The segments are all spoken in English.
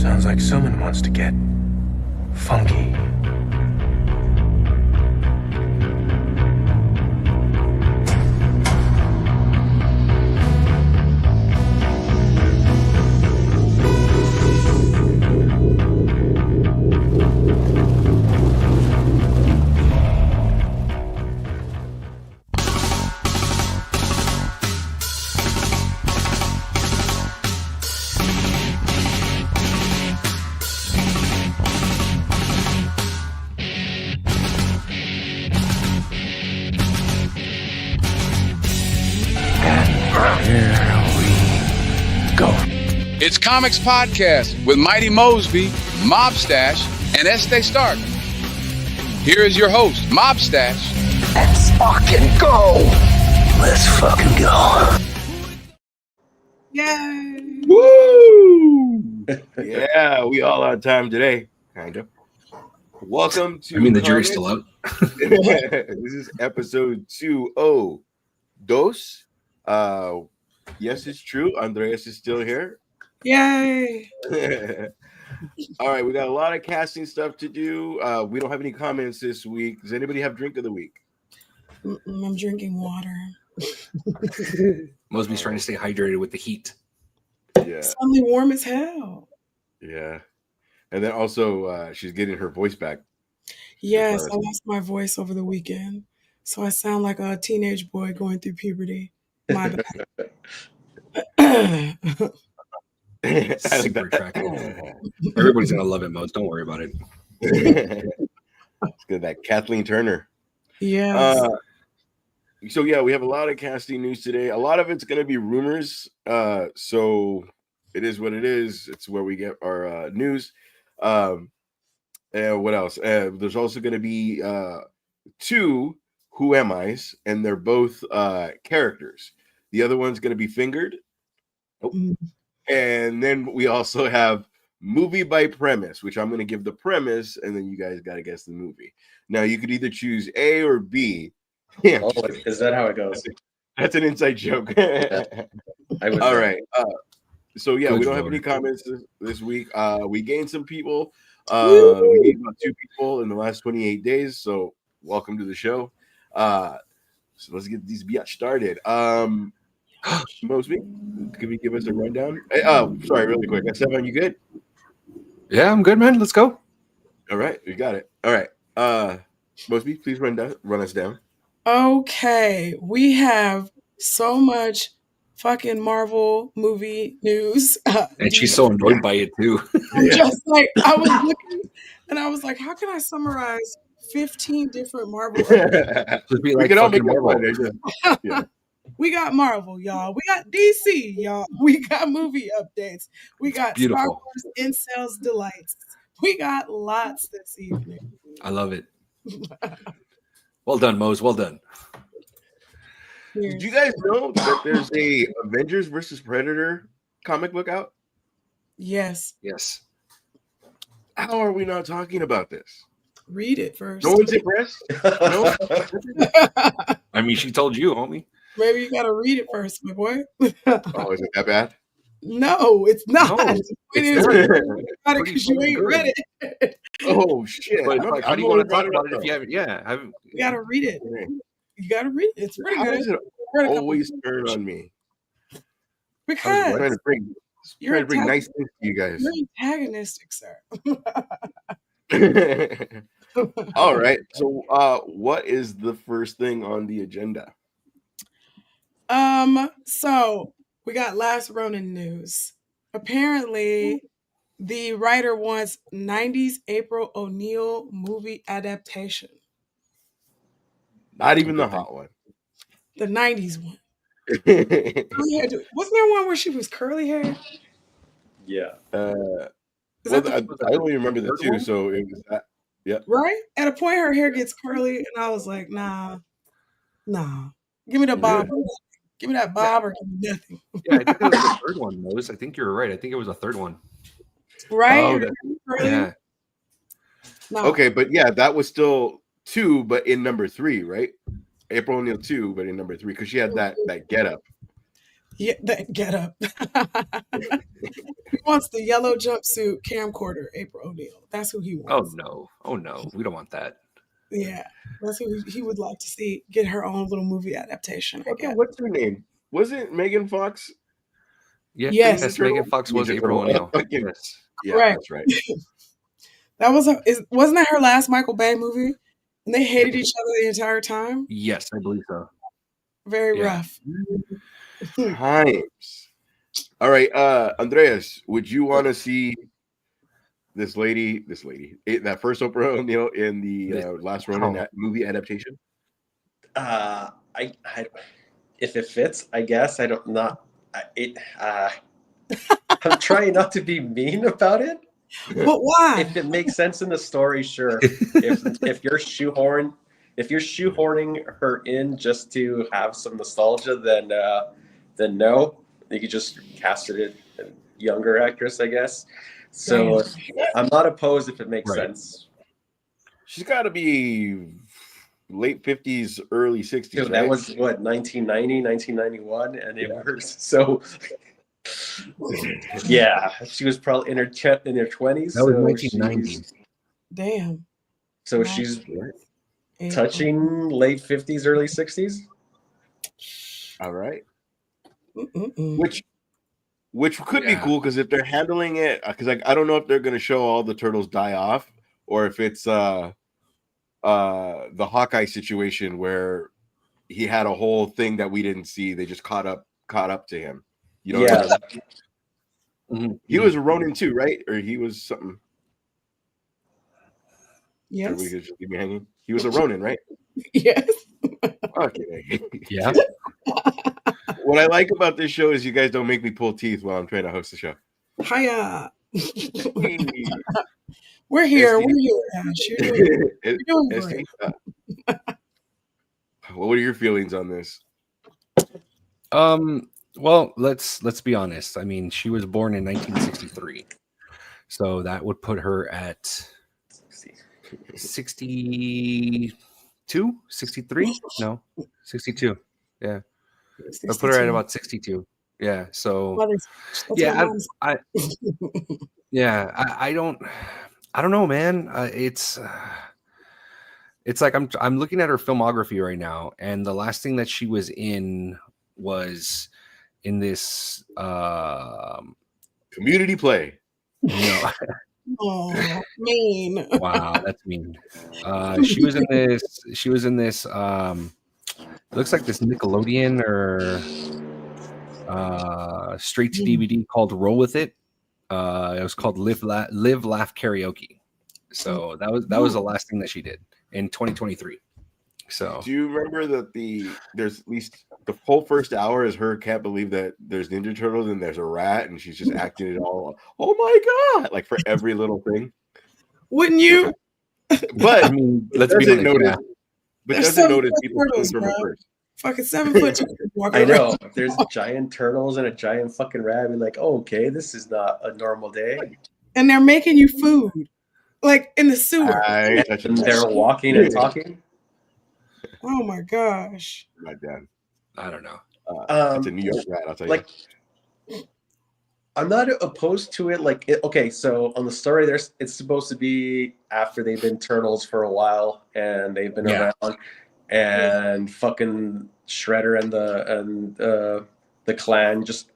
Sounds like someone wants to get funky. It's Comix Podcast with Mighty Mosby, Mob Stash, and Este Stark. Here is your host, Mob Stash. Let's fucking go. Let's fucking go. Yay! Woo! Yeah, we all on time today, kind of. Welcome to. I mean, the jury's still out. This is episode 202. Yes, it's true. Andreas is still here. Yay! All right, we got a lot of casting stuff to do. We don't have any comments this week. Does anybody have drink of the week? I'm drinking water. Mosby's trying to stay hydrated with the heat. Yeah. It's suddenly warm as hell. Yeah. And then also, she's getting her voice back. Yes, I lost my voice over the weekend, so I sound like a teenage boy going through puberty. My bad. Super attractive. Everybody's gonna love it, Mos. Don't worry about it. It's good, that Kathleen Turner. Yes. So yeah, we have a lot of casting news today. A lot of it's going to be rumors. So it is what it is. It's where we get our news. And what else? There's also going to be 2 Who Am I's, and they're both characters. The other one's going to be Fingered. Oh. And then we also have Movie by Premise, which I'm going to give the premise, and then you guys got to guess the movie. Now, you could either choose A or B. Yeah, oh, is that how it goes? That's an inside joke. All right. So, yeah, we don't have any comments this week. We gained some people. We gained about 2 people in the last 28 days. So, welcome to the show. So, let's get these biatch started. Mosby, can you give us a rundown? Sorry, really quick. Stefan, you good? Yeah, I'm good, man. Let's go. All right, we got it. All right. Mosby, please run us down. Okay, we have so much fucking Marvel movie news. And she's so annoyed by it too. Just like I was looking, and I was like, how can I summarize 15 different Marvel? Just be like, fucking Marvel. Yeah. We got Marvel, y'all. We got DC, y'all. We got movie updates. We got Beautiful. Star Wars Incels Delights. We got lots this evening. I love it. Well done, Mose. Well done. Did you guys know that there's a Avengers versus Predator comic book out? Yes. Yes. How are we not talking about this? Read it first. No one's impressed? No? I mean, she told you, homie. Maybe you gotta read it first, my boy. Oh, is it that bad? No, it's not. No, Because you ain't read it. Oh shit! But how do you want to talk about it if you haven't? Yeah, you gotta read it. You gotta read it. It's pretty How good. does it always turn on me? Because I'm trying to bring nice things to you guys. You're antagonistic, sir. All right. So, what is the first thing on the agenda? So we got Last Ronin news. Apparently, the writer wants 90s April O'Neil movie adaptation. Not even the hot one. The 90s one. Wasn't there one where she was curly hair? Yeah. I don't even remember the 2, so it was that. Yeah. Right? At a point, her hair gets curly, and I was like, nah. Give me the bob. Yeah. Give me that bob or give me nothing. Yeah, I think it was the third one, Mose. I think you're right. I think it was the third one. Right? Yeah. No. Okay, but yeah, that was still 2, but in number 3, right? April O'Neil 2, but in number 3, because she had that get up. Yeah, that get up. He wants the yellow jumpsuit camcorder, April O'Neil. That's who he wants. Oh no, we don't want that. Yeah, that's who he would like to see get her own little movie adaptation. I guess. What's her name? Wasn't Megan Fox? Yeah, Yes. yes, Megan Fox was Ninja April Turtle. O'Neil. Okay. Yes. Yeah, Correct. that's right. That was wasn't that her last Michael Bay movie? And they hated each other the entire time. Yes, I believe so. Very Yeah. rough. Times. All right, Andreas, would you want to see this lady, that first Oprah O'Neil in the Last Ronin movie adaptation? I if it fits, I guess. I'm I'm trying not to be mean about it. But why? If it makes sense in the story, sure. if you're shoehorning her in just to have some nostalgia, then no. You could just cast it a younger actress, I guess. So I'm not opposed if it makes sense. She's got to be late 50s, early 60s. Dude, that was what, 1990, 1991, and it was so. Yeah, she was probably in her 20s. That was 1990. Damn. So she's touching late 50s, early 60s. All right. Which could be cool, because if they're handling it, because I don't know if they're going to show all the turtles die off, or if it's the Hawkeye situation where he had a whole thing that we didn't see. They just caught up to him. You know, Yeah. He was a Ronin too, right? Or he was something. Yes. We could just leave me hanging. He was a Ronin, right? Yes. Okay. Yeah. What I like about this show is you guys don't make me pull teeth while I'm trying to host the show. Hiya. We're here. We're here, Ash. You're doing great. What are your feelings on this? Well, let's be honest. I mean, she was born in 1963, so that would put her at 62, 63? No, 62. Yeah, I'll put her at about 62. Yeah. So yeah, I don't know, man. It's like I'm looking at her filmography right now, and the last thing that she was in was in this Community Play. No. Oh, mean. Wow, that's mean. She was in this looks like this Nickelodeon or straight to DVD called Roll With It. It was called Live Laugh Karaoke. So that was the last thing that she did in 2023. So do you remember that there's at least the whole first hour is her can't believe that there's Ninja Turtles and there's a rat, and she's just acting it all. Oh my god! Like for every little thing. Wouldn't you? But I mean, let's be honest. Notice, but doesn't notice people turtles, from bro. it first. Fucking 7 foot. I know. If there's giant turtles and a giant fucking rat, I'd be like, oh, okay, this is not a normal day. And they're making you food, like in the sewer. And they're walking and talking. Oh my gosh. My dad. I don't know. It's a New York rat, I'll tell you. I'm not opposed to it. Okay, so on the story, it's supposed to be after they've been turtles for a while and they've been around, and fucking Shredder and the clan just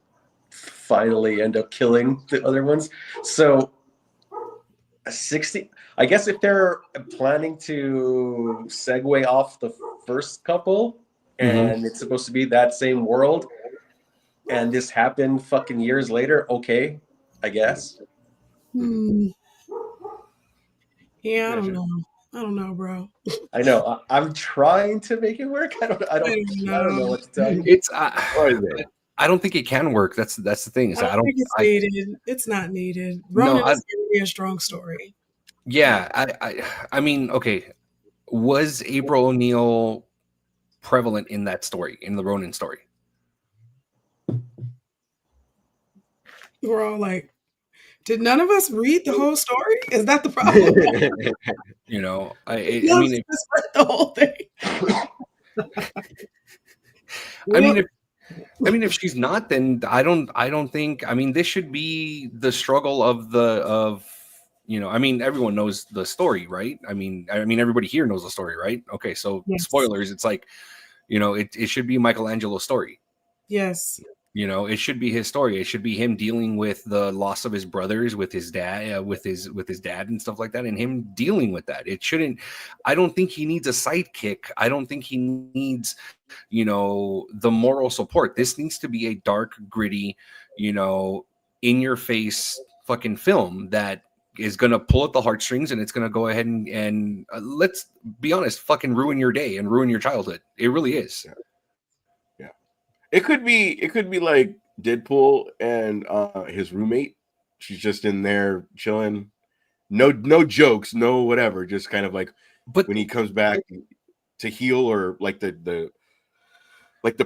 finally end up killing the other ones. So 60. I guess if they're planning to segue off the first couple, and it's supposed to be that same world, and this happened fucking years later, okay, I guess. Yeah, I don't know, bro. I know. I'm trying to make it work. I don't know what to tell you. I don't think it can work. That's the thing. I don't think it's needed. It's not needed. Ronin is going to be a strong story. Yeah, I mean, okay. Was April O'Neil prevalent in that story, in the Ronin story? We're all like, did none of us read the whole story? Is that the problem? You know, I mean, just read the whole thing. I mean, I mean, if she's not, then I don't think. I mean, this should be the struggle of I mean, everyone knows the story, right? I mean, everybody here knows the story, right? Okay, so Yes. spoilers. It's like, it should be Michelangelo's story. Yes. It should be his story. It should be him dealing with the loss of his brothers, with his dad, with his dad and stuff like that, and him dealing with that. It shouldn't. I don't think he needs a sidekick. I don't think he needs, the moral support. This needs to be a dark, gritty, in your face fucking film that is gonna pull at the heartstrings, and it's gonna go ahead and let's be honest, fucking ruin your day and ruin your childhood. It really is. It could be like Deadpool and his roommate. She's just in there chilling. No jokes, no whatever. Just kind of like, but when he comes back to heal, or like the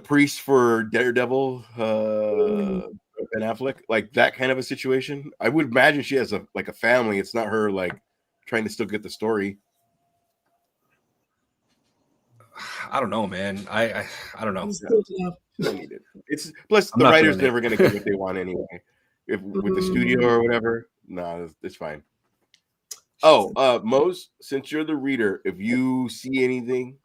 priest for Daredevil, Ben Affleck, like that kind of a situation. I would imagine she has a family. It's not her like trying to still get the story. I don't know, man. I don't know. It's plus the writer's never going to get what they want anyway. With the studio or whatever, no, it's fine. Oh, Mose, since you're the reader, if you see anything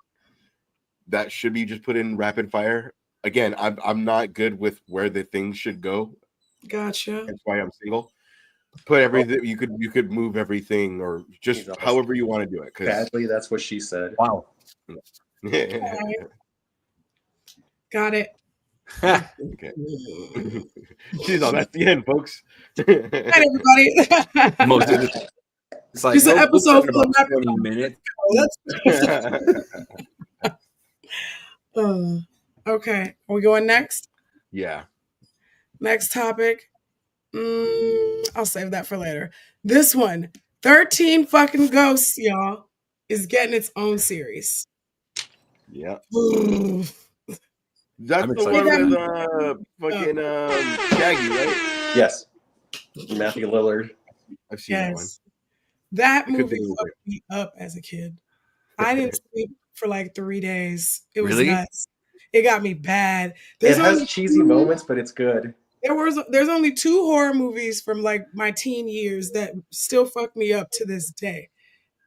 that should be just put in rapid fire. Again, I'm not good with where the things should go. Gotcha. That's why I'm single. Put everything you could move everything, or just however you want to do it. Badly, that's what she said. Wow. Got it. Okay. She's on. That's the end, folks. Hi, everybody. It's like just an episode full of 20 minutes. Okay. Are we going next? Yeah. Next topic. I'll save that for later. This one, 13 fucking Ghosts, y'all, is getting its own series. Yeah. That's the one with fucking Shaggy, right? Yes. Matthew Lillard. I've seen that one. That movie fucked me up as a kid. I didn't sleep for like 3 days. It was nuts. It got me bad. It has cheesy moments, but it's good. There's only 2 horror movies from like my teen years that still fuck me up to this day.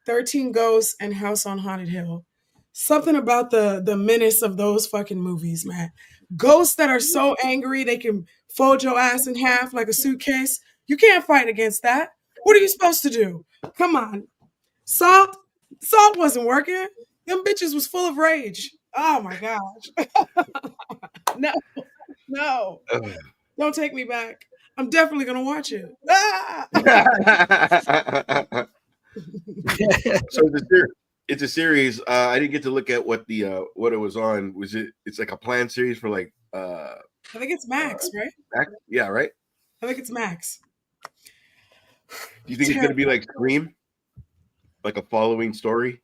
13 Ghosts and House on Haunted Hill. Something about the menace of those fucking movies, man. Ghosts that are so angry they can fold your ass in half like a suitcase. You can't fight against that. What are you supposed to do? Come on. Salt wasn't working. Them bitches was full of rage. Oh my gosh. No. Don't take me back. I'm definitely gonna watch it. Ah! So it's a series. I didn't get to look at what it was on. It's like a planned series for like I think it's Max, right? Max? Yeah, right? I think it's Max. Do you think it's gonna be like Scream? Like a following story?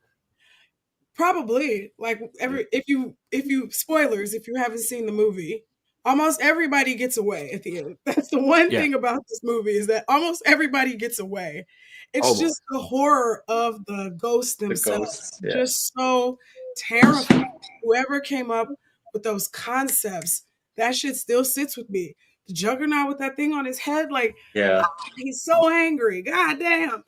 Probably. Like if you spoilers, if you haven't seen the movie, almost everybody gets away at the end. That's the one thing about this movie, is that almost everybody gets away. It's just the horror of the ghosts themselves. Just so terrifying. Whoever came up with those concepts, that shit still sits with me. The Juggernaut with that thing on his head, like, he's so angry. God damn.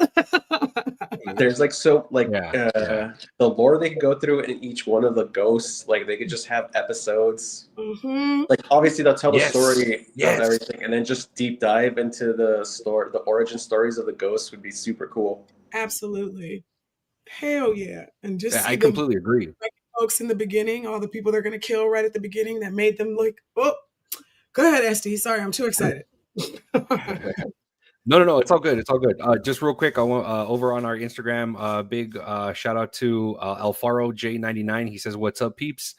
There's the lore they could go through in each one of the ghosts. Like, they could just have episodes. Mm-hmm. Like, obviously they'll tell the story of everything, and then just deep dive into the origin stories of the ghosts would be super cool. Absolutely. Hell yeah. And just I completely agree. Folks in the beginning, all the people they're gonna kill right at the beginning that made them like, oh, go ahead, Esty. Sorry, I'm too excited. No, it's all good. It's all good. Just real quick, I want over on our Instagram, big shout out to Alfaro J99. He says, "What's up, peeps?"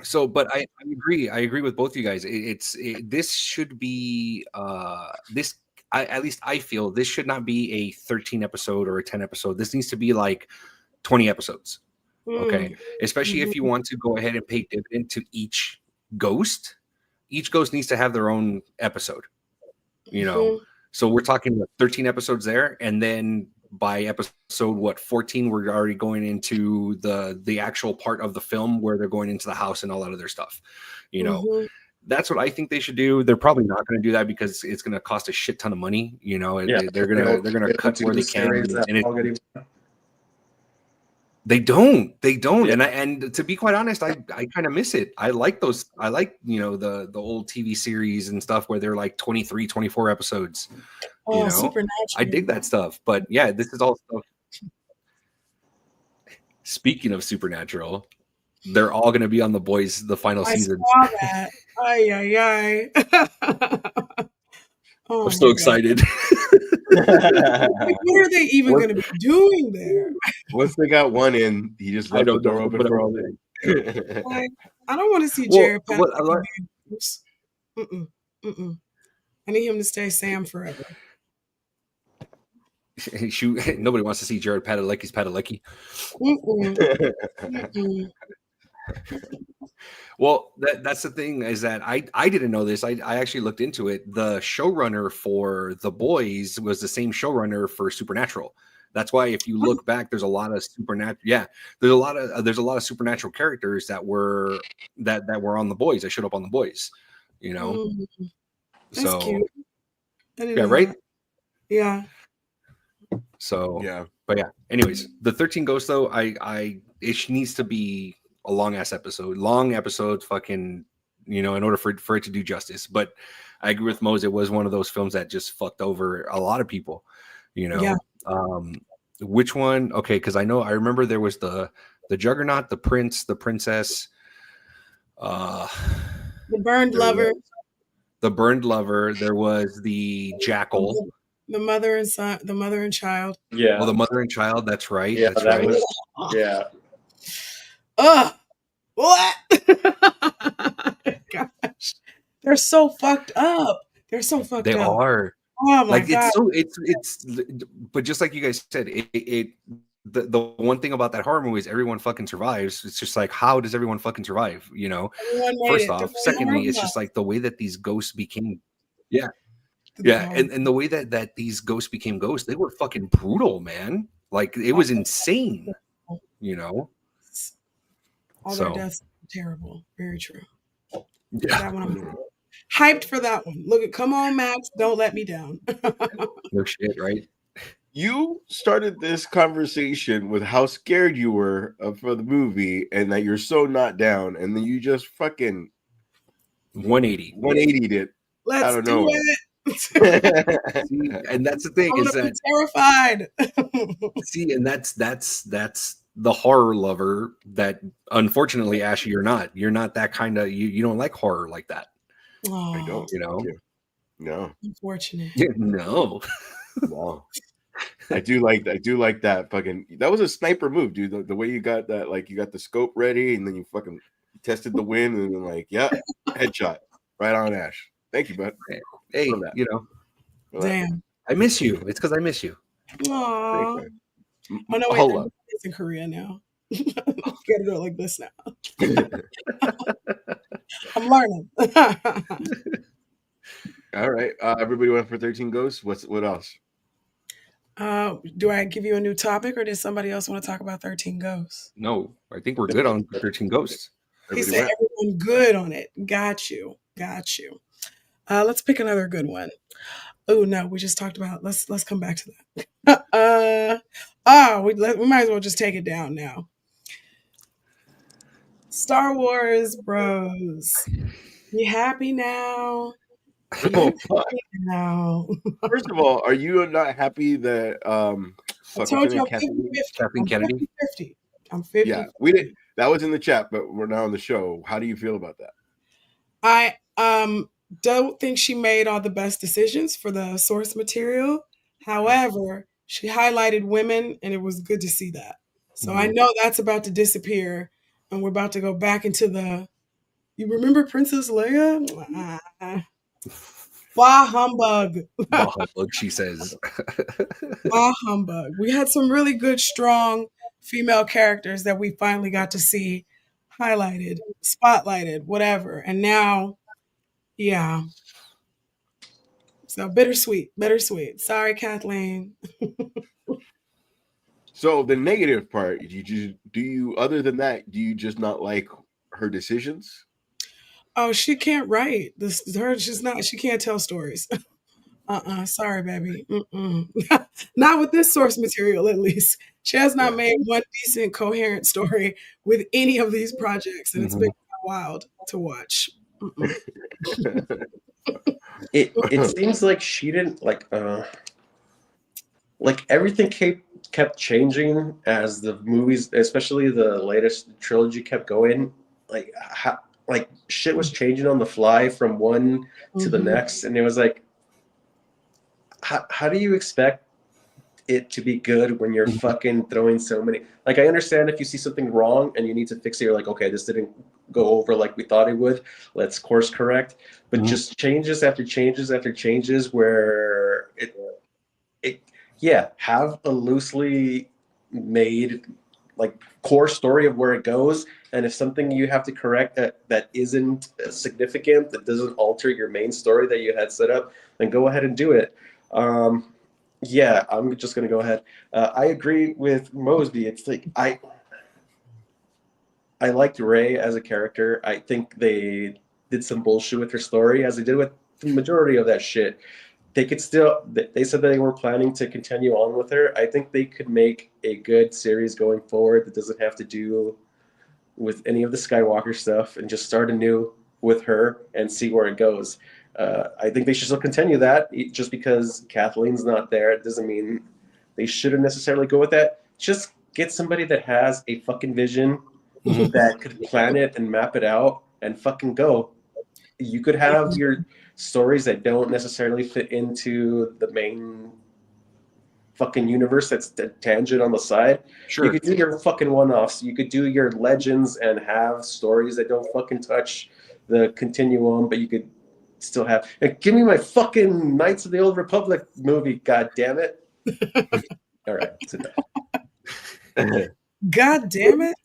So, but I agree. I agree with both of you guys. This should be this. At least I feel this should not be a 13 episode or a 10 episode. This needs to be like 20 episodes. Okay, especially if you want to go ahead and pay dividend to each ghost. Each ghost needs to have their own episode. So we're talking 13 episodes there, and then by episode 14, we're already going into the actual part of the film where they're going into the house and all that other stuff. You know, Mhm. that's what I think they should do. They're probably not going to do that because it's going to cost a shit ton of money. You know, they're gonna cut where they can, and they don't. Yeah. And to be quite honest, I kind of miss it. I like those. I like, you know, the old TV series and stuff where they're like 23, 24 episodes. Oh, You know, Supernatural. I dig that stuff. But yeah, this is all stuff. Speaking of Supernatural, they're all going to be on The Boys the final season. I saw that. Ay, ay. Oh, I'm so my God. excited. Like, what are they even going to be doing there? Once they got one in, he just left the don't door know, open but for I'm- all day. Like, I don't want to see Well, Jared what I like- Padalecki. Mm-mm, mm-mm. I need him to stay Sam forever. Nobody wants to see Jared Padalecki's Padalecki. Mm-mm, mm-mm. Well, that's the thing, is that I didn't know this. I actually looked into it. The showrunner for The Boys was the same showrunner for Supernatural. That's why if you look back, there's a lot of supernatural. Yeah, there's a lot of supernatural characters that were on The Boys. That showed up on The Boys. You know, Mm, that's so cute. I didn't yeah, know right. that. Yeah. So Yeah. but yeah. Anyways, the 13 Ghosts though, it needs to be a long episode, fucking, you know, in order for it to do justice. But I agree with Mose. It was one of those films that just fucked over a lot of people, you know. Yeah. Which one? Okay, because I remember there was the Juggernaut, the Prince, the Princess, The Burned there Lover, the Burned Lover. There was the Jackal. the mother and son, the mother and child. Yeah. Well, the Mother and Child. That's right. Yeah, that's that right. was. Yeah. Ugh. What? Gosh. They're so fucked up. They're so fucked They up. are. Oh my Like God. it's but just like you guys said, the one thing about that horror movie is everyone fucking survives. It's just like, how does everyone fucking survive? You know, Everyone made first it. off. They're Secondly, it's horrible. just like the way that these ghosts became. Yeah. Yeah. And the way that these ghosts became ghosts, they were fucking brutal, man. Like it was insane, you know. All So their deaths were terrible. Very true. yeah, That one I'm hyped for that one. Look at, come on, Max. Don't let me down. no shit, right? You started this conversation with how scared you were for the movie and that you're so not down, and then you just fucking 180. 180'd it. Let's don't do know. it. See, and that's the thing, I'm is gonna be that terrified. see, and that's the horror lover that, unfortunately, Ashy, you're not that kind of, you don't like horror like that, I don't. you know. No. Unfortunate. No. No. I do like that fucking, that was a sniper move, dude. The way you got that, like you got the scope ready and then you fucking tested the wind and then like, yeah, headshot right on Ash. Thank you, bud. Hey, Love that. you know, Damn. I miss you. It's because I miss you. Aww. Thanks, Oh no, wait, Hold up. it's in Korea now. Gotta do it like this now. I'm learning. All right. Everybody went for 13 Ghosts. What else? Do I give you a new topic or did somebody else want to talk about 13 Ghosts? No, I think we're good on 13 Ghosts. He Everybody said went. everyone good on it. Got you. Let's pick another good one. Oh no, we just talked about. Let's come back to that. We might as well just take it down now. Star Wars Bros. You happy now? Oh, fuck. No. First of all, are you not happy that I told you I'm 50-50. Kathleen I'm Kennedy? 50-50. I'm 50. Yeah, we did. That was in the chat, but we're now on the show. How do you feel about that? I don't think she made all the best decisions for the source material. However, she highlighted women, and it was good to see that. So I know that's about to disappear, and we're about to go back into the. You remember Princess Leia? Bah humbug. Bah humbug, she says. Bah humbug. We had some really good, strong female characters that we finally got to see highlighted, spotlighted, whatever. And now, yeah. So bittersweet. Sorry, Kathleen. So the negative part, do you other than that, do you just not like her decisions? Oh, she can't write. She's not. She can't tell stories. Sorry, baby. Mm-mm. Not with this source material, at least. She has not Yeah. made one decent, coherent story with any of these projects, and it's been wild to watch. Mm-mm. It seems like she didn't like everything kept changing as the movies, especially the latest trilogy, kept going. Like shit was changing on the fly from one to the Mhm. next, and it was like, how do you expect it to be good when you're fucking throwing so many? Like, I understand if you see something wrong and you need to fix it, you're like, okay, this didn't go over like we thought it would, let's course correct. But just changes after changes after changes, where it yeah, have a loosely made like core story of where it goes, and if something you have to correct that isn't significant, that doesn't alter your main story that you had set up, then go ahead and do it. Yeah, I'm just gonna go ahead. I agree with Mosby. It's like I liked Ray as a character. I think they did some bullshit with her story, as they did with the majority of that shit. They could still. They said they were planning to continue on with her. I think they could make a good series going forward that doesn't have to do with any of the Skywalker stuff, and just start anew with her and see where it goes. I think they should still continue that. Just because Kathleen's not there, it doesn't mean they shouldn't necessarily go with that. Just get somebody that has a fucking vision, that could plan it and map it out and fucking go. You could have your stories that don't necessarily fit into the main fucking universe, that's the tangent on the side. Sure. You could do your fucking one-offs. You could do your legends and have stories that don't fucking touch the continuum, but you could still have. And give me my fucking Knights of the Old Republic movie, god damn it. All right, it's enough. God damn it.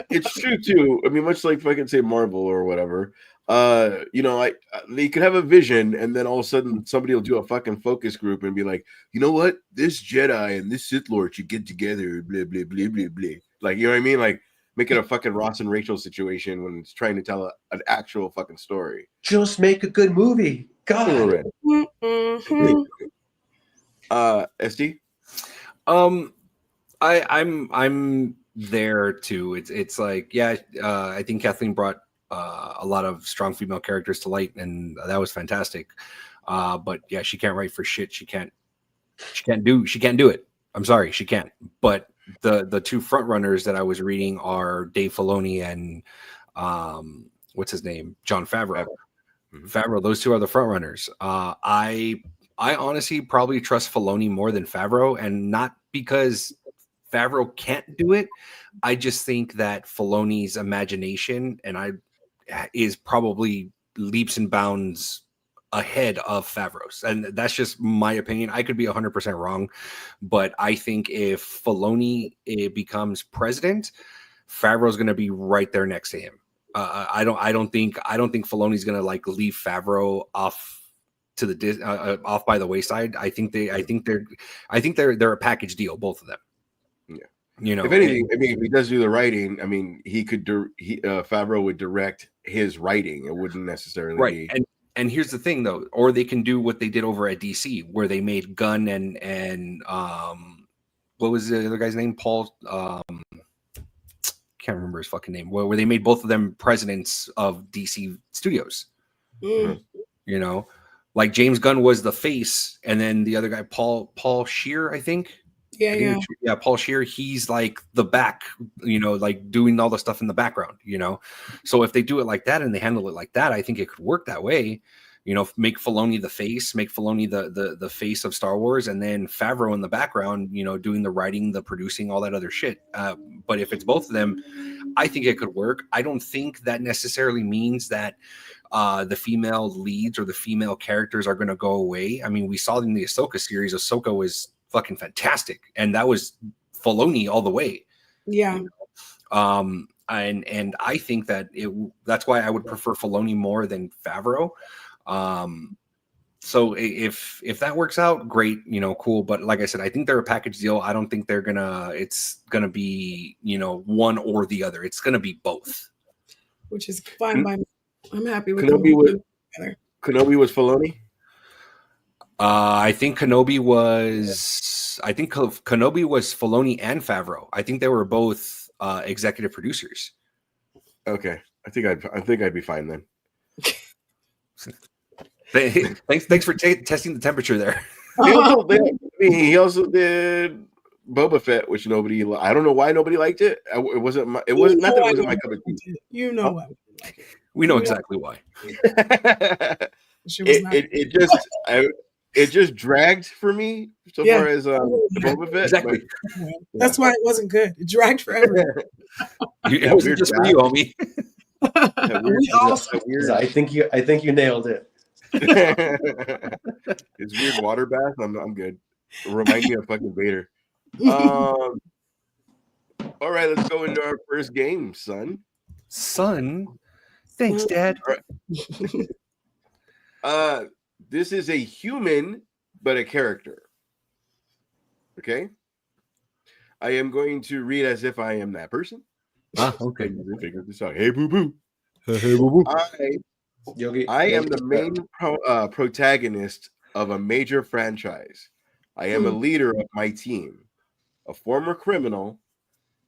It's true too. I mean, much like if I can say Marvel or whatever, they could have a vision, and then all of a sudden somebody will do a fucking focus group and be like, you know what, this Jedi and this Sith Lord should get together, blah blah blah blah blah. Like, you know what I mean? Like, make it a fucking Ross and Rachel situation when it's trying to tell an actual fucking story. Just make a good movie. God. Mm-hmm. SD. I'm there too. It's like, yeah, I think Kathleen brought a lot of strong female characters to light, and that was fantastic. But yeah, she can't write for shit. She can't do it. I'm sorry, she can't. But the two front runners that I was reading are Dave Filoni and what's his name, Jon Favreau. Favreau. Those two are the front runners. I honestly probably trust Filoni more than Favreau, and not because Favreau can't do it. I just think that Filoni's imagination is probably leaps and bounds ahead of Favreau's, and that's just my opinion. I could be 100% wrong, but I think if Filoni becomes president, Favreau's going to be right there next to him. I don't think Filoni's going to like leave Favreau off to the off by the wayside. I think they're a package deal, both of them. Yeah. You know, if anything, I mean, if he does do the writing, I mean, Favreau would direct his writing. It wouldn't necessarily be. And here's the thing, though, or they can do what they did over at DC, where they made Gunn and what was the other guy's name? Paul. Can't remember his fucking name. Where they made both of them presidents of DC Studios. Mm. You know, like James Gunn was the face, and then the other guy, Paul Scheer, I think. Yeah. Paul Scheer, he's like the back, you know, like doing all the stuff in the background, you know. So if they do it like that and they handle it like that, I think it could work that way. You know, make Filoni the face, make Filoni the face of Star Wars, and then Favreau in the background, you know, doing the writing, the producing, all that other shit. But if it's both of them, I think it could work. I don't think that necessarily means that the female leads or the female characters are going to go away. I mean, we saw in the Ahsoka series, Ahsoka was fucking fantastic, and that was Filoni all the way. Yeah. And I think that that's why I would prefer Filoni more than Favreau. So if that works out, great, cool. But like I said, I think they're a package deal. I don't think it's gonna be, one or the other. It's gonna be both. Which is fine by me. I'm happy with Kenobi them together. Kenobi was Filoni? I think Kenobi was Filoni and Favreau. I think they were both executive producers. Okay. I think I'd be fine then. Thanks for testing the temperature there. He also did Boba Fett, which I don't know why nobody liked it. It wasn't my cup of tea. You know why. We know exactly why. It just dragged for me so far as Boba Fett. Exactly. That's why it wasn't good. It dragged forever. It wasn't just for you, homie. I think you nailed it. It's weird water bath. I'm good. Remind me of fucking Vader. All right, let's go into our first game, son. Thanks, Dad. Right. This is a human, but a character. Okay. I am going to read as if I am that person. Okay. Figure this out. Hey, boo boo. Hey, boo boo. I am the main protagonist of a major franchise. I am a leader of my team, a former criminal,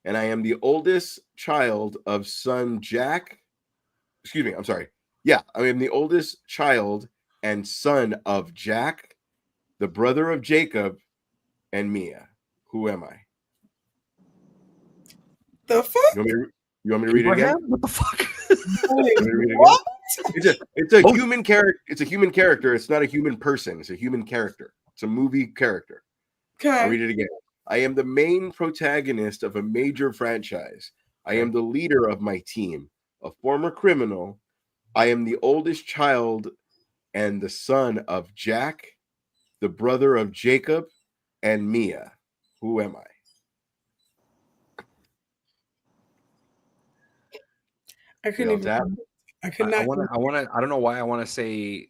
and I am the oldest child of son Jack. Excuse me, I'm sorry. Yeah, I am the oldest child and son of Jack, the brother of Jacob, and Mia. Who am I? The fuck? You want me to read it again? What the fuck? What? It's a human character. It's a human character. It's not a human person. It's a human character. It's a movie character. Okay. I'll read it again. I am the main protagonist of a major franchise. I am the leader of my team, a former criminal. I am the oldest child and the son of Jack, the brother of Jacob, and Mia. Who am I? I couldn't even. I could not. I don't know why I want to say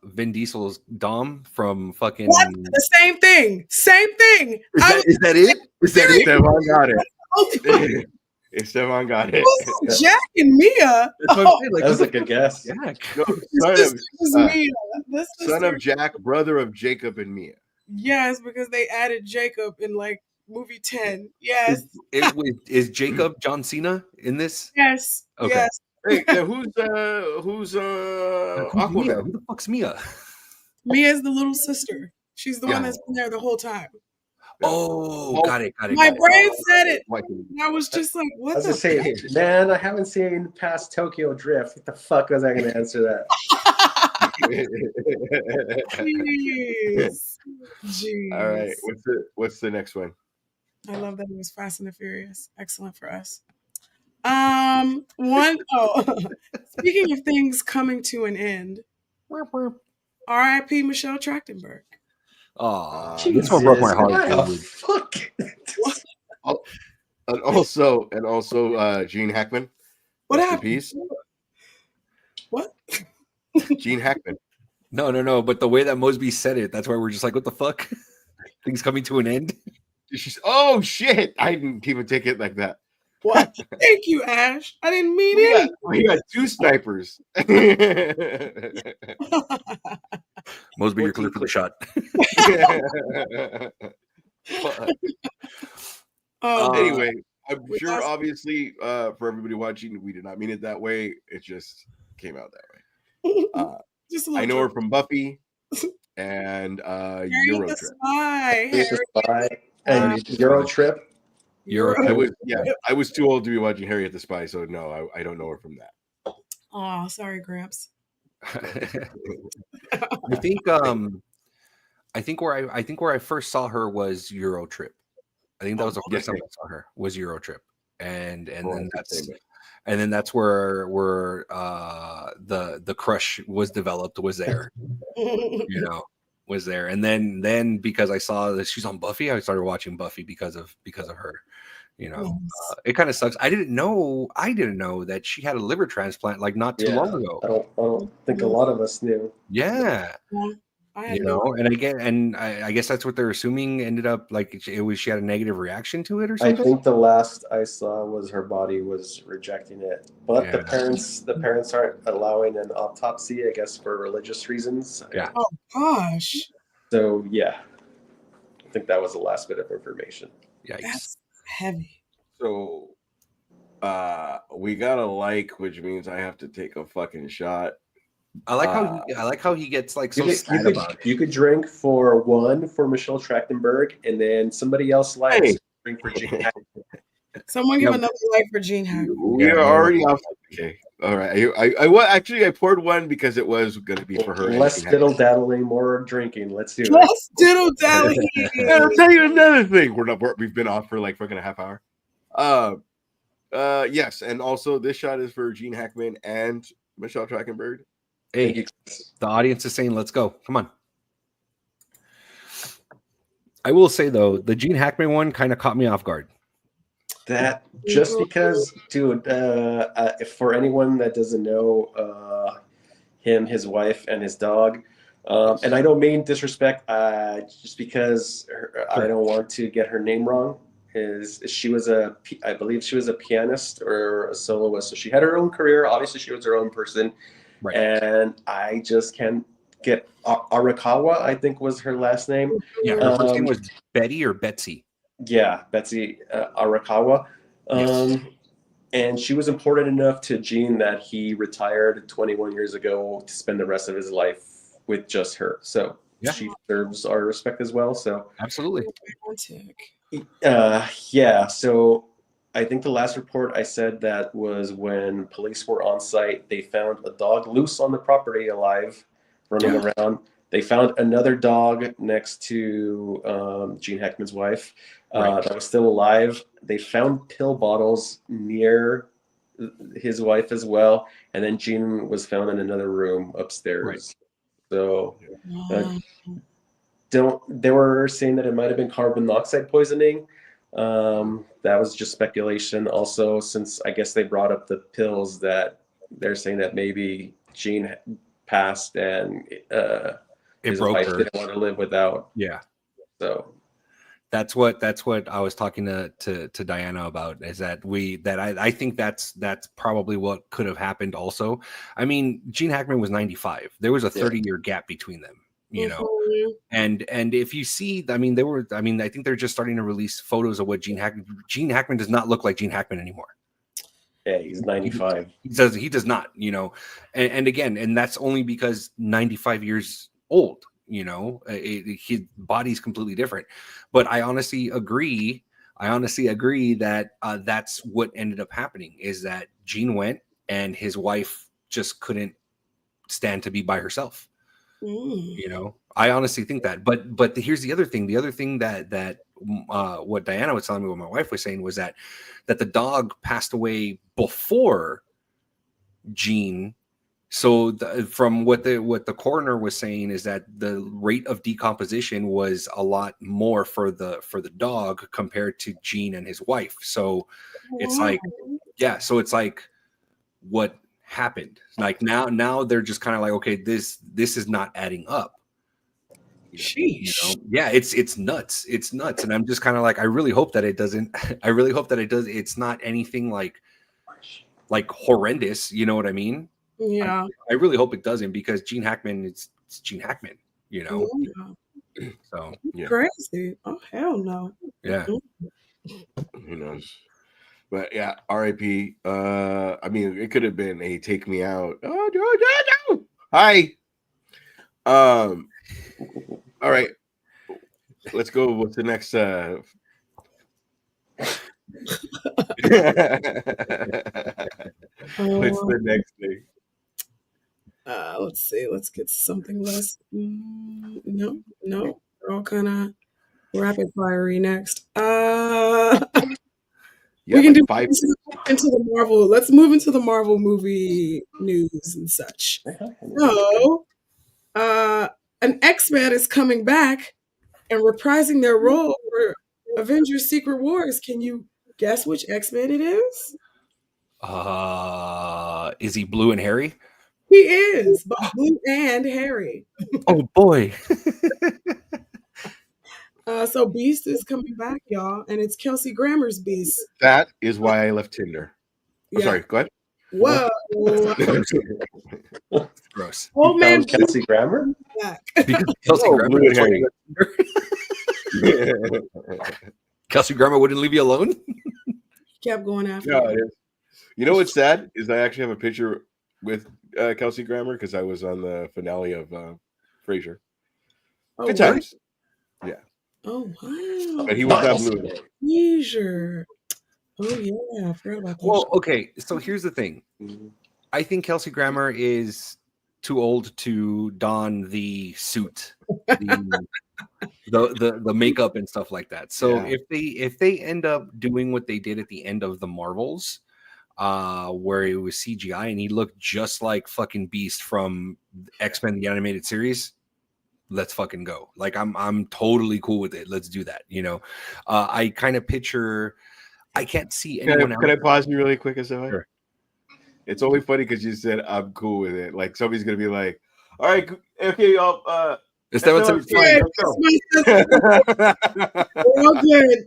Vin Diesel's Dom from fucking. What? The same thing. Same thing. Is that it? Stefan got it. Stefan got it. Jack and Mia. That was a good guess. Yeah. No, son of Jack, brother of Jacob and Mia. Yes, because they added Jacob in like movie 10. Yes. Is Jacob John Cena in this? Yes. Okay. Yes. Hey, who's Aquaman? Mia? Who the fuck's Mia? Mia's the little sister. She's the one that's been there the whole time. Oh, got it. My brain said it. And I was just like, what I was the just saying, man, I haven't seen past Tokyo Drift. What the fuck was I going to answer that? Jeez. All right. What's the next one? I love that it was Fast and the Furious. Excellent for us. Speaking of things coming to an end, R.I.P. Michelle Trachtenberg. Oh, this one broke my heart. Fuck. And also, Gene Hackman. What Rest in happened? peace. What? Gene Hackman. No. But the way that Mosby said it, that's why we're just like, what the fuck? Things coming to an end. Oh shit! I didn't even take it like that. What? Thank you, Ash. I didn't mean it. We got two snipers. Mosby, you're clear for the shot. Anyway, I'm sure, obviously, for everybody watching, we did not mean it that way. It just came out that way. I know her from Buffy and Euro Trip. And Euro Trip. I was too old to be watching Harriet the Spy, so no, I don't know her from that. Oh, sorry, Gramps. I think where I first saw her was Euro Trip. I think that was the first time I saw her was Euro Trip, and then that's where the crush was developed. Was there, was there, and then because I saw that she's on Buffy, I started watching Buffy because of her. You know, Yes. it kind of sucks. I didn't know that she had a liver transplant like not too long ago. I don't think a lot of us knew. Yeah. Yeah, I had You no know, and I guess that's what they're assuming ended up like she had a negative reaction to it or I something. think the last I saw was her body was rejecting it, but Yeah. the parents aren't allowing an autopsy, I guess, for religious reasons. Yeah. Oh gosh, So yeah, I think that was the last bit of information. Yikes. that's heavy. So we got a like, which means I have to take a fucking shot. I like how he gets like so sad about it. You could drink for one for Michelle Trachtenberg, and then somebody else likes drink for Gene Hackman. Someone give Yeah. another like for Gene Hackman. We are already off. Okay, all right. I poured one because it was going to be for her. Less diddle daddling, more drinking. Let's do it. Let's diddle dally. And I'll tell you another thing. We've been off for like fucking a half hour. Yes, and also this shot is for Gene Hackman and Michelle Trachtenberg. Hey, the audience is saying, "Let's go! Come on." I will say though, the Gene Hackman one kind of caught me off guard. That just because, dude. For anyone that doesn't know, him, his wife, and his dog, and I don't mean disrespect. Just because I don't want to get her name wrong. I believe she was a pianist or a soloist. So she had her own career. Obviously, she was her own person. Right. And I just can't get Arakawa, I think was her last name. Yeah, her first name was Betty or Betsy. Yeah, Betsy Arakawa. Yes. And she was important enough to Gene that he retired 21 years ago to spend the rest of his life with just her. So she deserves our respect as well. So absolutely. Yeah. So I think the last report I said that was when police were on site, they found a dog loose on the property alive, running around. They found another dog next to Gene Hackman's wife that was still alive. They found pill bottles near his wife as well. And then Gene was found in another room upstairs. Right. So they were saying that it might have been carbon monoxide poisoning. That was just speculation. Also, since I guess they brought up the pills, that they're saying that maybe Gene passed and his wife didn't want to live without. Yeah. So that's what I was talking to Diana about, is that I think that's probably what could have happened also. I mean, Gene Hackman was 95. There was a 30-year gap between them. You know, and if you see, I mean, I think they're just starting to release photos of what Gene Hackman does not look like Gene Hackman anymore. Yeah, he's 95. He does not, you know, and again, and that's only because 95 years old, you know, his body's completely different. But I honestly agree that that's what ended up happening, is that Gene went and his wife just couldn't stand to be by herself. You know, I honestly think that. But here's the other thing. The other thing that what Diana was telling me, what my wife was saying, was that the dog passed away before Gene. So from what the coroner was saying, is that the rate of decomposition was a lot more for the dog compared to Gene and his wife. So it's like, so it's like, what happened? Like now they're just kind of like, okay, this is not adding up. You know? Yeah, it's nuts. It's nuts. And I'm just kind of like, I really hope that it doesn't. I really hope that it does. It's not anything like horrendous. You know what I mean? Yeah. I really hope it doesn't, because Gene Hackman, it's Gene Hackman. You know. Yeah. So crazy. Oh hell no. Yeah. Who knows? But yeah, R.I.P. I mean, it could have been a "Take Me Out." Oh no! Hi. All right. Let's go. What's the next? What's the next thing? Let's see. Let's get something less. No. We're all kind of rapid fiery next. We can do into the Marvel. Let's move into the Marvel movie news and such. So, an X-Men is coming back and reprising their role for Avengers: Secret Wars. Can you Guess which X-Men it is? Is he blue and hairy? He is both blue and hairy. Oh boy. So Beast is coming back, y'all, and it's Kelsey Grammer's Beast. That is why I left Tinder. I'm sorry, go ahead. Whoa. Gross. Old man Kelsey Grammer? back. Because Kelsey Grammer, blue and hairy. Kelsey Grammer wouldn't leave you alone. Kept going after No, him. it is. You know what's sad is I actually have a picture with Kelsey Grammer because I was on the finale of Frasier. Oh, Good what? times. Yeah. Oh, wow. But he was not blue. Leisure. Oh, yeah. I forgot about that. Well, okay. So here's the thing. I think Kelsey Grammer is too old to don the suit, the makeup and stuff like that. So Yeah. if they end up doing what they did at the end of the Marvels, where it was CGI and he looked just like fucking Beast from X-Men the animated series, let's fucking go. Like I'm totally cool with it. Let's do that. You know, I kind of picture. I can't see anyone else. Can I pause you really quick, as Sure. It's only funny because you said I'm cool with it. Like somebody's gonna be like, "All right, okay, y'all." Is that what's Yeah, we're all good.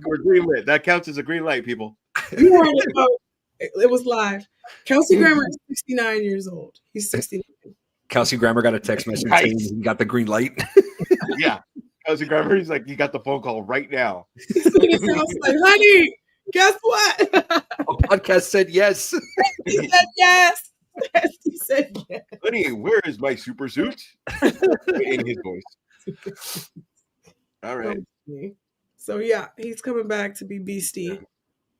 We're green lit. That counts as a green light, people. You heard it, folks. It was live. Kelsey Grammer is 69 years old. He's 69. Kelsey Grammer got a text message Nice. saying he got the green light. Yeah, Kelsey Grammer. He's like, "You got the phone call right now." He's in his house like, honey, guess what? A podcast said yes. He said yes. Yes, he said yes. Honey, where is my super suit? In his voice. All right. So yeah, he's coming back to be Beastie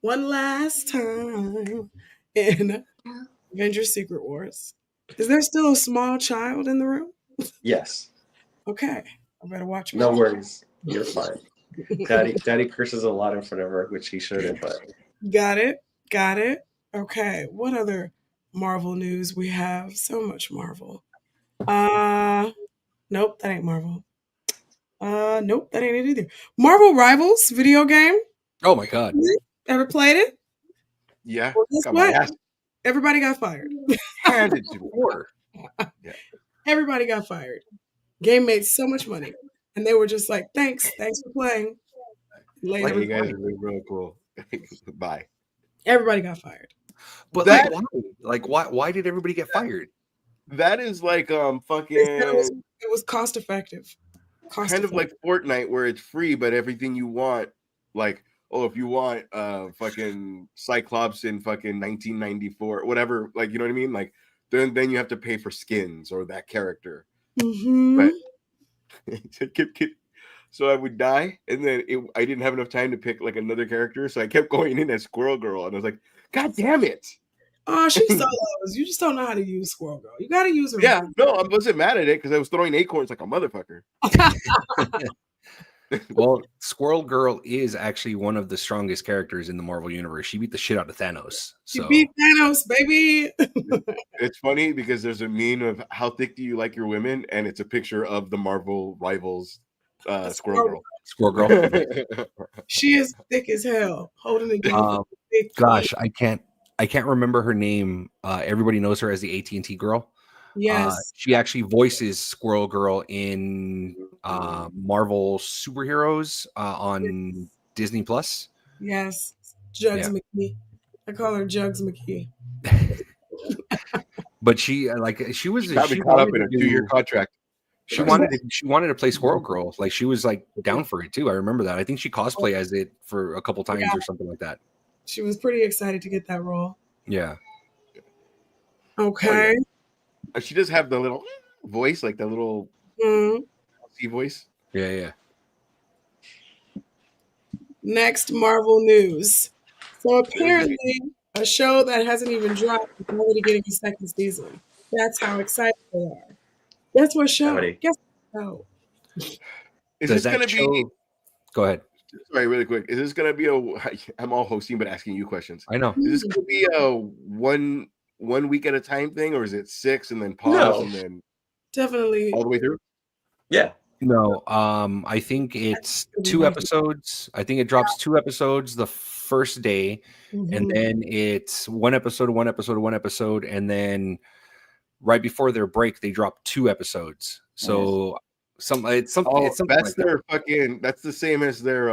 one last time in Avengers Secret Wars. Is there still a small child in the room? Yes. Okay. I better watch No my- worries. You're fine. Daddy curses a lot in front of her, which he shouldn't, but Got it. Okay. What other Marvel news we have? So much Marvel. Nope, that ain't Marvel. Nope, that ain't it either. Marvel Rivals video game. Oh my god. Ever played it? Yeah. Well, guess Got my what? ass Everybody got fired. handed to me. Everybody got fired. Game made so much money. And they were just like, thanks for playing. Later. Like, you guys are really, really cool. Bye. Everybody got fired. But That- why did everybody get fired? That is like They said fucking it was cost effective. kind of like Fortnite where it's free, but everything you want, like, oh, if you want fucking Cyclops in fucking 1994, whatever, like, you know what I mean? Like then you have to pay for skins or that character. Mhm. So I would die, and then I didn't have enough time to pick like another character, so I kept going in as Squirrel Girl, and I was like, God damn it. Oh, she solos. You just don't know how to use Squirrel Girl. You gotta use her. Yeah, no, I wasn't mad at it because I was throwing acorns like a motherfucker. Well, Squirrel Girl is actually one of the strongest characters in the Marvel universe. She beat the shit out of Thanos. She So beat Thanos, baby. It's funny because there's a meme of how thick do you like your women, and it's a picture of the Marvel Rivals Squirrel Squirrel Girl. Girl. She is thick as hell. Holding it down. Gosh, I can't remember her name. Everybody knows her as the AT&T girl. Yes. She actually voices Squirrel Girl in Marvel Superheroes on Disney Plus. Yes. Jugs McKee. I call her Jugs McKee. But she was Probably caught up in a 2-year contract. She wanted to play Squirrel Girl. Like she was like down for it too. I remember that. I think she cosplayed as it for a couple times or something like that. She was pretty excited to get that role. Yeah. Okay. She does have the little voice, like the little C voice. Yeah. Next Marvel news. So apparently, a show that hasn't even dropped is already getting a second season. That's how excited they are. Guess what show? Guess what show? Is Does this going that to show? be? Go ahead. Sorry, really quick. Is this going to be I'm all hosting, but asking you questions. I know. Is this going to be a one week at a time thing, or is it 6 and then pause No. and then Definitely. all the way through? yeah, No, I think it's 2 episodes. I think it drops 2 episodes the first day, and then it's 1 episode, 1 episode, 1 episode, and then right before their break, they drop 2 episodes. So it's something that's like their fucking. That's the same as their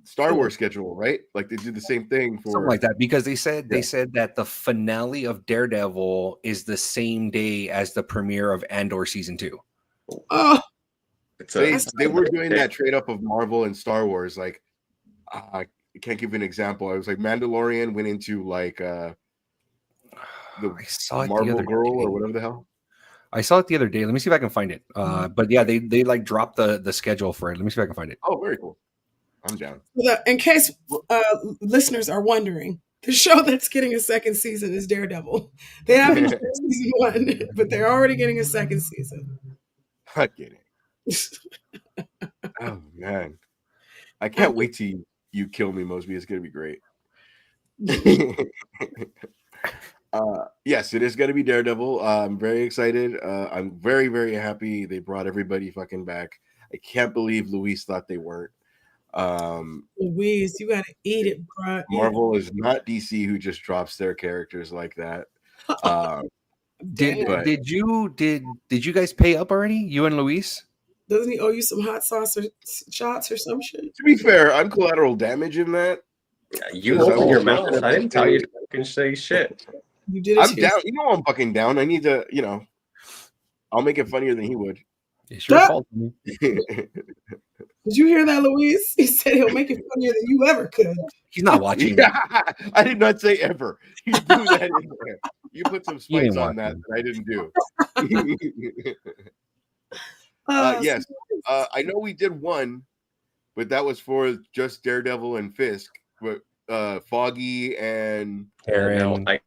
Star Wars schedule, right? Like they do the same thing for something like that, because they said that the finale of Daredevil is the same day as the premiere of Andor season 2. Oh, They were doing that trade up of Marvel and Star Wars. Like I can't give you an example. I was like Mandalorian went into like the I saw it Marvel the other Girl day. or whatever the hell. I saw it the other day. Let me see if I can find it. But yeah, they like dropped the schedule for it. Let me see if I can find it. Oh, very cool. I'm down. in case listeners are wondering, the show that's getting a second season is Daredevil. They haven't done season 1, but they're already getting a second season. I get it. Oh man, I can't wait till you kill me, Mosby. It's gonna be great. Yes, it is gonna be Daredevil. I'm very excited. I'm very, very happy they brought everybody fucking back. I can't believe Luis thought they weren't. Louise, you gotta eat it, bro. Marvel is not DC, who just drops their characters like that. Did you guys pay up already? You and Luis? Doesn't he owe you some hot sauce or shots or some shit? To be fair, I'm collateral damage in that. You open your mouth. I didn't tell you to fucking say shit. You did. I'm down. You know I'm fucking down. I need to. I'll make it funnier than he would. It's your fault. Did you hear that, Luis? He said he'll make it funnier than you ever could. He's not watching. Yeah, I did not say ever. You threw that in there. You put some spice on that I didn't do. Yes, I know we did one, but that was for just Daredevil and Fisk. But Foggy and Karen, Karen,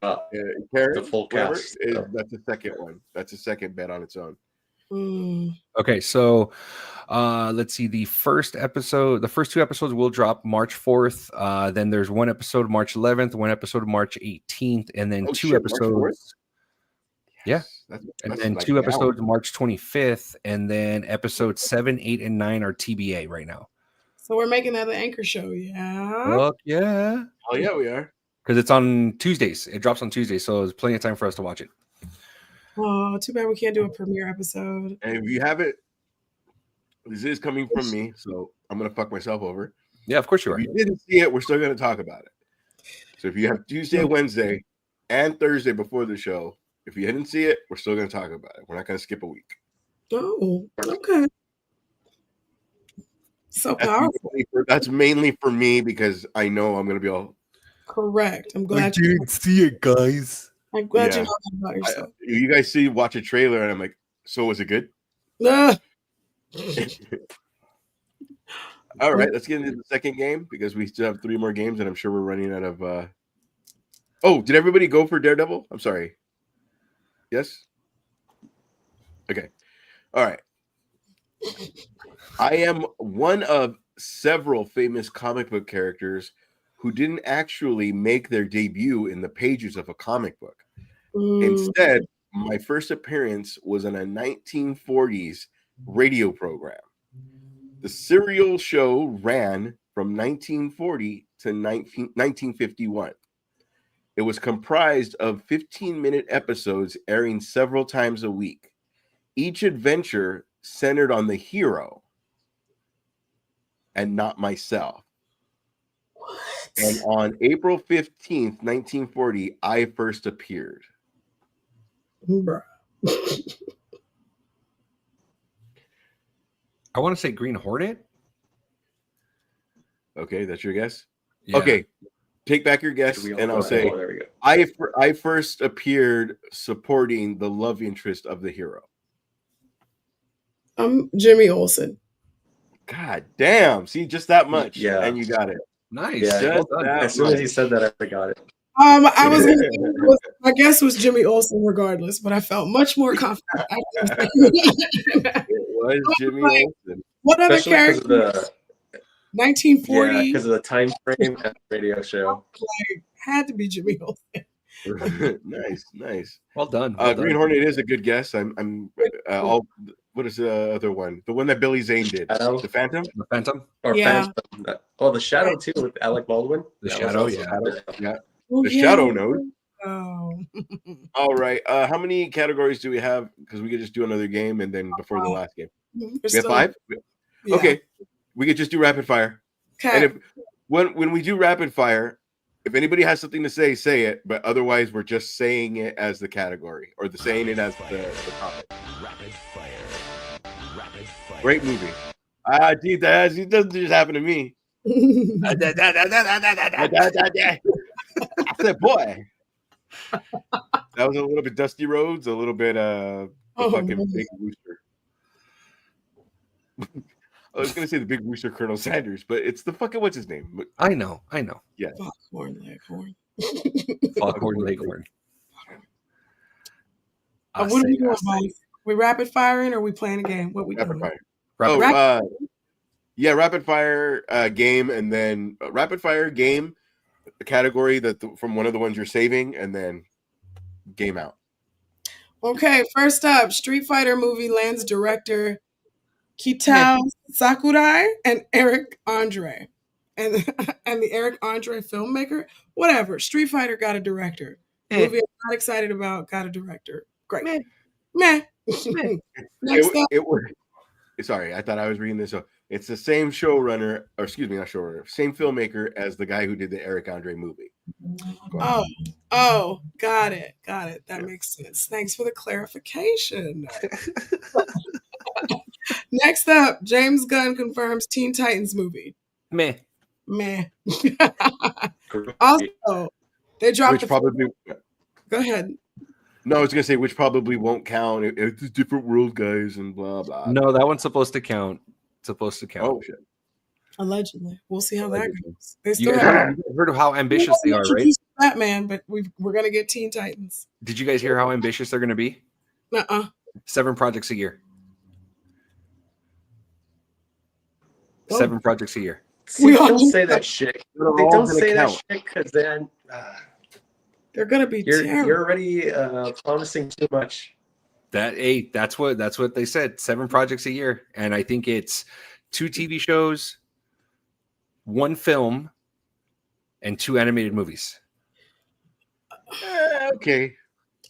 the full cast. That's the second one. That's the second bet on its own. Okay, so let's see. The first 2 episodes will drop March 4th. Then there's 1 episode March 11th, 1 episode March 18th, and then 2 episodes. Yes. And then 2 episodes March 25th, and then episodes 7, 8, and 9 are TBA right now. So we're making that an anchor show, yeah? Fuck yeah. Oh yeah, we are. Because it's on Tuesdays. It drops on Tuesdays, so there's plenty of time for us to watch it. Oh, too bad we can't do a premiere episode. And if you haven't, this is coming from me, so I'm gonna fuck myself over. Yeah, of course you are. If you didn't see it, we're still gonna talk about it. So if you have Tuesday, Wednesday, and Thursday before the show, if you didn't see it, we're still gonna talk about it. We're not gonna skip a week. Oh, okay. So powerful. That's mainly for me because I know I'm gonna be all correct. I'm glad you didn't see it, guys. I'm glad you know that about yourself. You guys watch a trailer, and I'm like, so was it good? All right, let's get into the second game because we still have 3 more games, and I'm sure we're running out of. Oh, did everybody go for Daredevil? I'm sorry. Yes. Okay. All right. I am one of several famous comic book characters who didn't actually make their debut in the pages of a comic book. Instead, my first appearance was in a 1940s radio program. The serial show ran from 1940 to 1951. It was comprised of 15-minute episodes airing several times a week. Each adventure centered on the hero and not myself. What? And on April 15th, 1940, I first appeared. I want to say Green Hornet. Okay, that's your guess? Yeah. Okay, take back your guess, and I'll say there we go. I first appeared supporting the love interest of the hero. I'm Jimmy Olsen. God damn. See, just that much. Yeah. And you got it. Nice. Yeah, Well done. as soon as he said that, I forgot it. I was my guess was Jimmy Olsen regardless, but I felt much more confident. It was Jimmy Olsen. What other Especially character? 1940. Yeah, because of the time frame and the radio show. Like, had to be Jimmy Olsen. Nice. Well done. Green Hornet is a good guess. What is the other one? The one that Billy Zane did. Shadow. The Phantom? The Phantom, Or Yeah. Phantom. Oh, the Shadow too with Alec Baldwin. The That Shadow, was also Yeah. Oh, The yeah. Shadow knows. Oh. All right. How many categories do we have? Because we could just do another game and then before the last game. We're We have still- 5? yeah. Okay. We could just do rapid fire. And Okay. if when we do rapid fire, if anybody has something to say, say it. But otherwise, we're just saying it as the category or saying it as the topic. Rapid fire. Great movie. Dude, it doesn't just happen to me. I said, boy. That was a little bit Dusty Rhodes, a little bit the fucking man. Big Rooster. I was gonna say the Big Rooster, Colonel Sanders, but it's the fucking what's his name? I know. Yeah, Foghorn Leghorn. Foghorn Leghorn. What are we doing, Mike? We rapid firing or we playing a game? What we rapid doing? fire. Rapid- Yeah, rapid fire game, and then rapid fire game category from one of the ones you're saving, and then game out. Okay, first up, Street Fighter movie lands director Kitao Sakurai and Eric Andre. And the Eric Andre filmmaker, whatever. Street Fighter got a director. Movie I'm not excited about, got a director. Great. Meh. Next up. Sorry, I thought I was reading this. So it's the same showrunner, or excuse me, not showrunner, same filmmaker as the guy who did the Eric Andre movie. Oh, got it. That makes sense. Thanks for the clarification. Next up, James Gunn confirms Teen Titans movie. Meh. Also, they dropped Go ahead. No, I was gonna say which probably won't count. It's a different world, guys, and blah blah. No, that one's supposed to count. Oh shit! Allegedly. We'll see how that goes. They You still guys have heard of how ambitious they are, right? Batman, but we're gonna get Teen Titans. Did you guys hear how ambitious they're going to be? 7 projects a year. 7 projects a year. See, don't say that shit. They don't say that shit because then they're gonna be terrible. You're already promising too much. That's what they said. 7 projects a year, and I think it's 2 TV shows, 1 film, and 2 animated movies. Okay.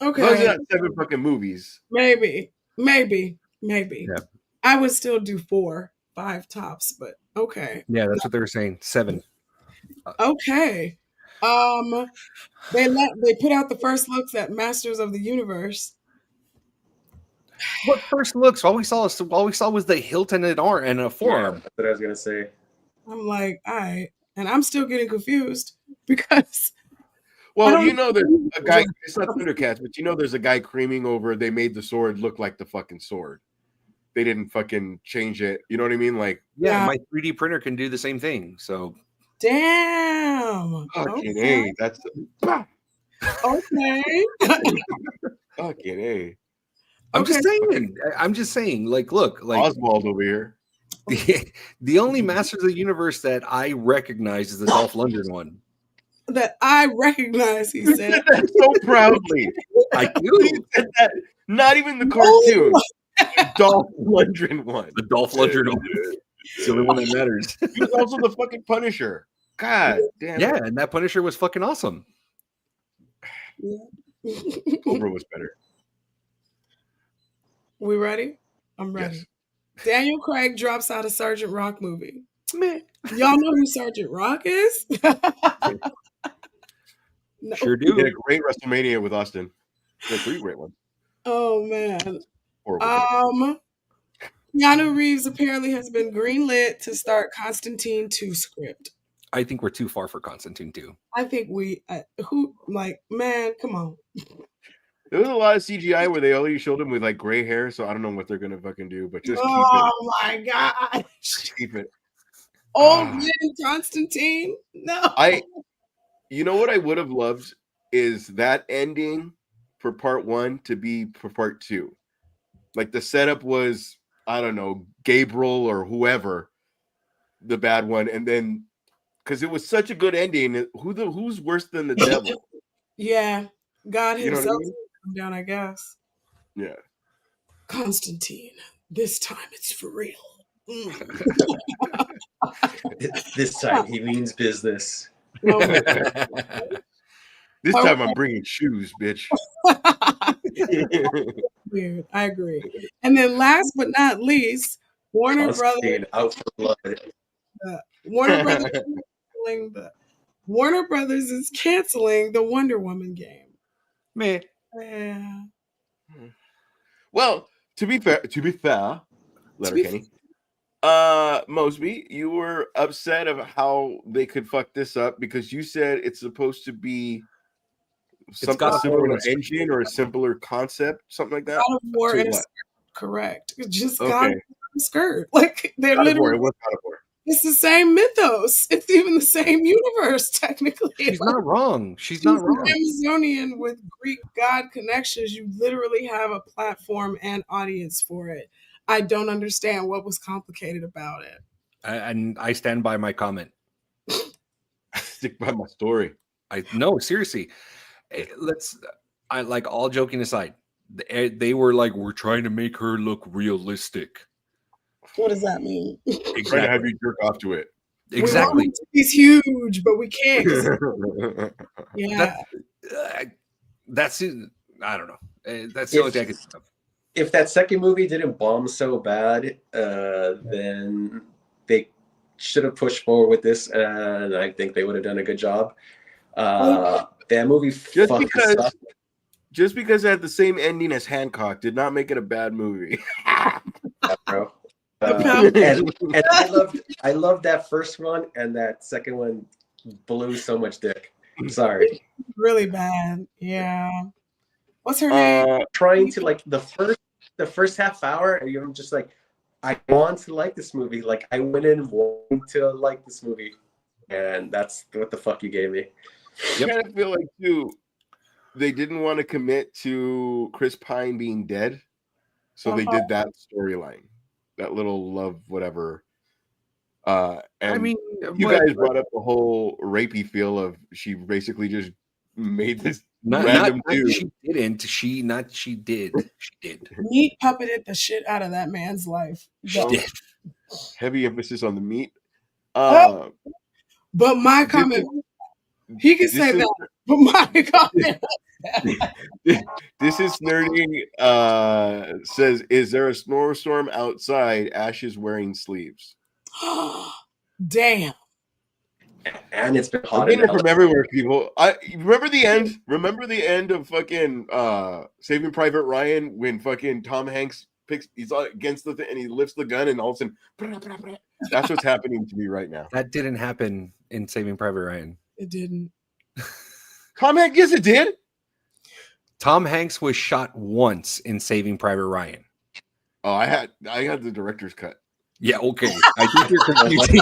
Okay. As long as not 7 fucking movies. Maybe. Yeah. I would still do 4, 5 tops, but okay. Yeah, that's what they were saying. 7. Okay. They put out the first looks at Masters of the Universe. What first looks? All we saw was the hilt and an arm and a forearm. Yeah, that's what I was gonna say. I'm like, all right, and I'm still getting confused because. Well, you know, there's a guy. It's not Thundercats, but you know, there's a guy creaming over. They made the sword look like the fucking sword. They didn't fucking change it. You know what I mean? Like, yeah, my 3D printer can do the same thing. So, damn. Fucking A. That's okay. Fucking A. I'm just saying. Like, look, like Oswald over here. The only Masters of the Universe that I recognize is the Dolph Lundgren one. That I recognize, he said. That so proudly. I do. He said that. Not even the cartoon. The Dolph Lundgren one. The Dolph Lundgren one. It's the only one that matters. He was also the fucking Punisher. God damn. Yeah, and that Punisher was fucking awesome. Cobra was better. We ready? I'm ready. Yes. Daniel Craig drops out of Sergeant Rock movie. Man, y'all know who Sergeant Rock is? No. Sure do. He did a great WrestleMania with Austin. He had 3 great ones. Oh man. Horrible. Keanu Reeves apparently has been greenlit to start Constantine 2 script. I think we're too far for Constantine 2. I think man, come on. There was a lot of CGI where they only showed him with like gray hair, so I don't know what they're gonna fucking do, but just keep it. Oh my god. Keep it. Old man Constantine? No. You know what I would have loved is that ending for part 1 to be for part 2. Like the setup was, I don't know, Gabriel or whoever, the bad one, and then because it was such a good ending, who's worse than the devil? Yeah. God You know what I himself mean? come down, I guess. Yeah. Constantine, this time it's for real. This time he means business. Oh my This Oh. time I'm bringing shoes, bitch. Weird. I agree. And then last but not least, Warner Brothers. Constantine out for blood. Warner Brothers is canceling Warner Brothers is canceling the Wonder Woman game. Man, Yeah. Well, to be fair, be Letterkenny. Mosby, you were upset of how they could fuck this up because you said it's supposed to be something got a similar horror to engine or a simpler concept, something like that. God of War So and a what? skirt. Correct. It's just Okay. God of War and a skirt. Like they're God of War, literally it was God of War. it's the same mythos. It's even the same universe, technically. she's Like, not wrong. She's she's not an wrong. Amazonian with Greek god connections. You literally have a platform and audience for it. I don't understand what was complicated about it. And I stand by my comment. Stick by my story. No, seriously. I like, all joking aside, they were like, we're trying to make her look realistic. What does that mean? Trying to have you jerk off to it. Exactly. He's huge, but we can't. 'Cause- yeah. That's it. I don't know. That's the only thing I could think of. If that second movie didn't bomb so bad, then they should have pushed forward with this, and I think they would have done a good job. That movie Just because it had the same ending as Hancock did not make it a bad movie. bro. And I loved that first one, and that second one blew so much dick. Sorry. Really bad. Yeah. What's her name? Trying to like the first half hour, and you're just like, I want to like this movie. Like I went in wanting to like this movie, and that's what the fuck you gave me. I kind of feel like too, they didn't want to commit to Chris Pine being dead, so they did that storyline, that little love whatever. And I mean, you guys brought up the whole rapey feel of she basically just made this random dude. She didn't. She did. She did. Meat puppeted the shit out of that man's life. She did. Heavy emphasis on the meat. But my comment, he can say that. But my comment. This is nerdy. Says, is there a snowstorm outside? Ash is wearing sleeves. Damn. And it's been hot. I'm getting it from everywhere, people. Remember the end. Remember the end of fucking Saving Private Ryan when fucking Tom Hanks he's against the thing and he lifts the gun and all of a sudden, that's what's happening to me right now. That didn't happen in Saving Private Ryan. It didn't. Tom Hanks, yes, it did. Tom Hanks was shot once in Saving Private Ryan. Oh, I had the director's cut. Yeah, okay. I think you're confusing.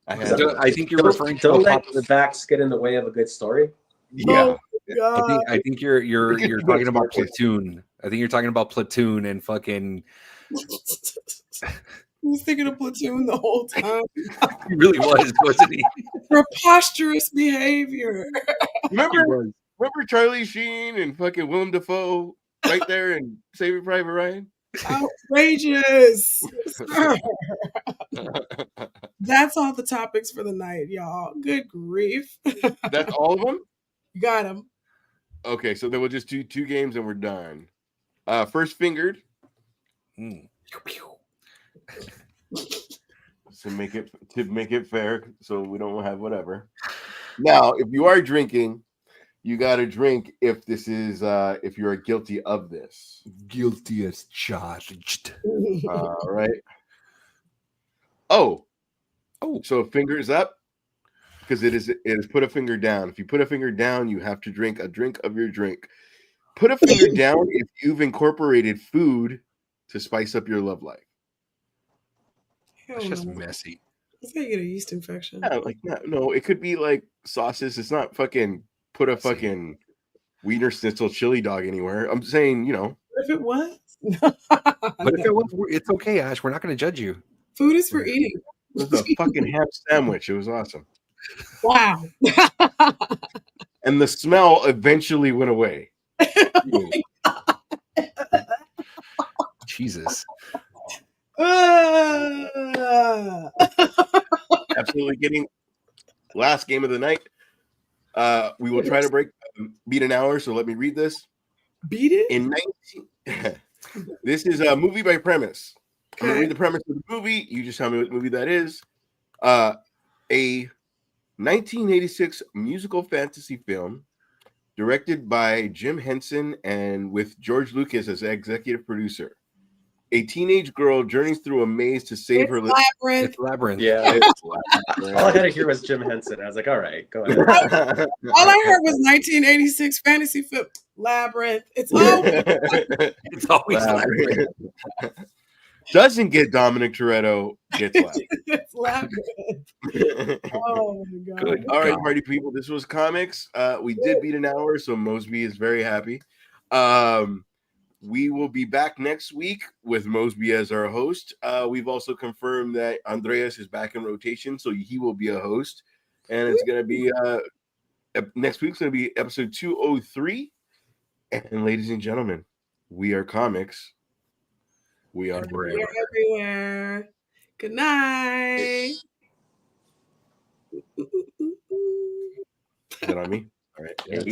I think you're referring to don't let the facts get in the way of a good story. Yeah. I think you're talking about Platoon. I think you're talking about Platoon and fucking. I was thinking of Platoon the whole time. He really was, wasn't he? Preposterous behavior. Remember Charlie Sheen and fucking Willem Dafoe right there in Saving Private Ryan? Outrageous. That's all the topics for the night, y'all. Good grief. That's all of them? You got them. Okay, so then we'll just do 2 games and we're done. First fingered. To make it fair, so we don't have whatever. Now, if you are drinking, you got to drink if this is if you are guilty of this. Guilty as charged. All right. Oh. So fingers up, because it is put a finger down. If you put a finger down, you have to drink a drink of your drink. Put a finger down if you've incorporated food to spice up your love life. That's just messy. It's gonna get a yeast infection. Yeah, like no, it could be like sauces. It's not fucking put a fucking Wiener Schnitzel chili dog anywhere. I'm saying, If it was, but if it was, it's okay, Ash. We're not going to judge you. Food is for eating. It was a fucking ham sandwich. It was awesome. Wow. and the smell eventually went away. Jesus. Absolutely getting last game of the night. We will try to beat an hour, so let me read this. Beat it? In 19 This is a movie by premise. I'm gonna read the premise of the movie. You just tell me what movie that is. A 1986 musical fantasy film directed by Jim Henson and with George Lucas as executive producer. A teenage girl journeys through a maze to save her Labyrinth. It's Labyrinth. Yeah. It's All I had to hear was Jim Henson. I was like, all right, go ahead. All I heard was 1986 fantasy film Labyrinth. It's always It's always Labyrinth. Doesn't get Dominic Toretto, gets Labyrinth. it's Labyrinth. Oh my god. Good All right, God. party people. This was Comix. We did beat an hour, so Mosby is very happy. We will be back next week with Mosby as our host. We've also confirmed that Andreas is back in rotation, so he will be a host. And it's going to be next week's going to be episode 203. And ladies and gentlemen, we are Comix. We are We're everywhere. Good night. Is that on me? All right. Yeah, it's on